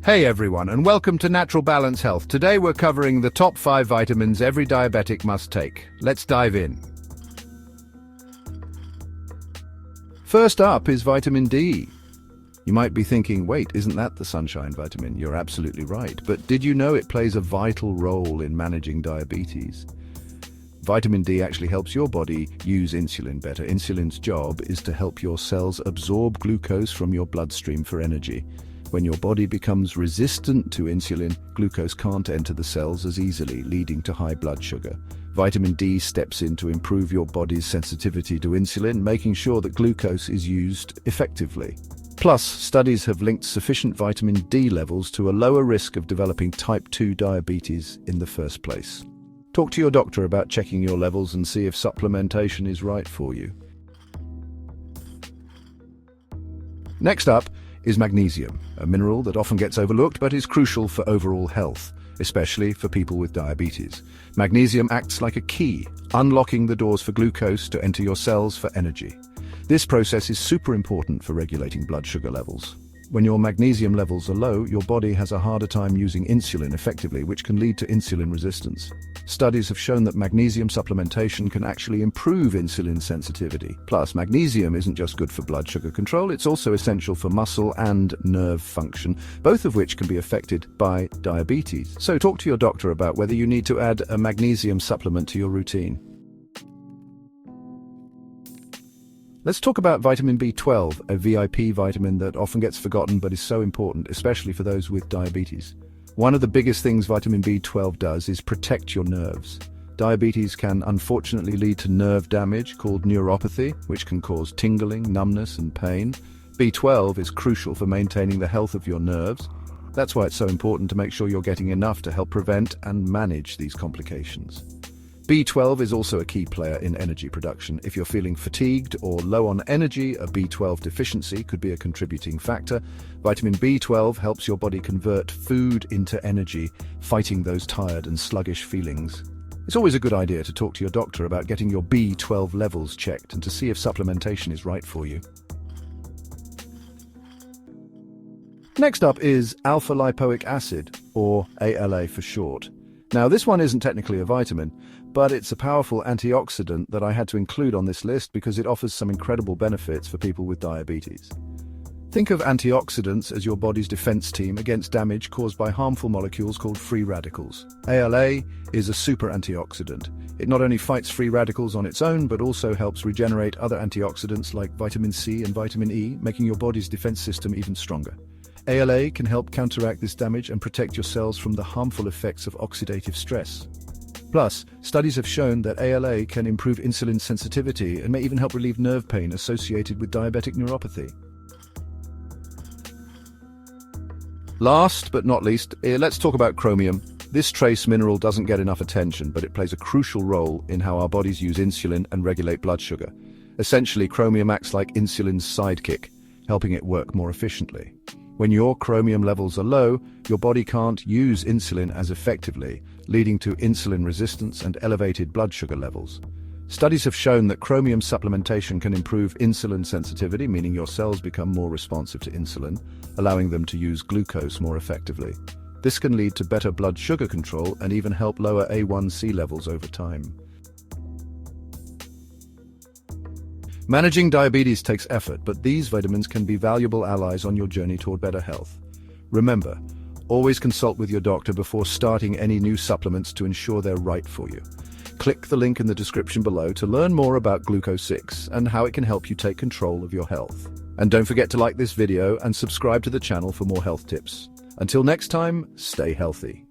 Hey everyone, and welcome to Natural Balance Health. Today we're covering the top 5 vitamins every diabetic must take. Let's dive in. First up is vitamin D. You might be thinking, wait, isn't that the sunshine vitamin? You're absolutely right. But did you know it plays a vital role in managing diabetes? Vitamin D actually helps your body use insulin better. Insulin's job is to help your cells absorb glucose from your bloodstream for energy. When your body becomes resistant to insulin, glucose can't enter the cells as easily, leading to high blood sugar. Vitamin D steps in to improve your body's sensitivity to insulin, making sure that glucose is used effectively. Plus, studies have linked sufficient vitamin D levels to a lower risk of developing type 2 diabetes in the first place. Talk to your doctor about checking your levels and see if supplementation is right for you. Next up is magnesium, a mineral that often gets overlooked but is crucial for overall health, especially for people with diabetes. Magnesium acts like a key, unlocking the doors for glucose to enter your cells for energy. This process is super important for regulating blood sugar levels. When your magnesium levels are low, your body has a harder time using insulin effectively, which can lead to insulin resistance. Studies have shown that magnesium supplementation can actually improve insulin sensitivity. Plus, magnesium isn't just good for blood sugar control, it's also essential for muscle and nerve function, both of which can be affected by diabetes. So talk to your doctor about whether you need to add a magnesium supplement to your routine. Let's talk about vitamin B12, a VIP vitamin that often gets forgotten but is so important, especially for those with diabetes. One of the biggest things vitamin B12 does is protect your nerves. Diabetes can unfortunately lead to nerve damage called neuropathy, which can cause tingling, numbness, and pain. B12 is crucial for maintaining the health of your nerves. That's why it's so important to make sure you're getting enough to help prevent and manage these complications. B12 is also a key player in energy production. If you're feeling fatigued or low on energy, a B12 deficiency could be a contributing factor. Vitamin B12 helps your body convert food into energy, fighting those tired and sluggish feelings. It's always a good idea to talk to your doctor about getting your B12 levels checked and to see if supplementation is right for you. Next up is alpha-lipoic acid, or ALA for short. Now, this one isn't technically a vitamin, but it's a powerful antioxidant that I had to include on this list because it offers some incredible benefits for people with diabetes. Think of antioxidants as your body's defense team against damage caused by harmful molecules called free radicals. ALA is a super antioxidant. It not only fights free radicals on its own, but also helps regenerate other antioxidants like vitamin C and vitamin E, making your body's defense system even stronger. ALA can help counteract this damage and protect your cells from the harmful effects of oxidative stress. Plus, studies have shown that ALA can improve insulin sensitivity and may even help relieve nerve pain associated with diabetic neuropathy. Last but not least, let's talk about chromium. This trace mineral doesn't get enough attention, but it plays a crucial role in how our bodies use insulin and regulate blood sugar. Essentially, chromium acts like insulin's sidekick, helping it work more efficiently. When your chromium levels are low, your body can't use insulin as effectively, leading to insulin resistance and elevated blood sugar levels. Studies have shown that chromium supplementation can improve insulin sensitivity, meaning your cells become more responsive to insulin, allowing them to use glucose more effectively. This can lead to better blood sugar control and even help lower A1C levels over time. Managing diabetes takes effort, but these vitamins can be valuable allies on your journey toward better health. Remember, always consult with your doctor before starting any new supplements to ensure they're right for you. Click the link in the description below to learn more about Gluco6 and how it can help you take control of your health. And don't forget to like this video and subscribe to the channel for more health tips. Until next time, stay healthy.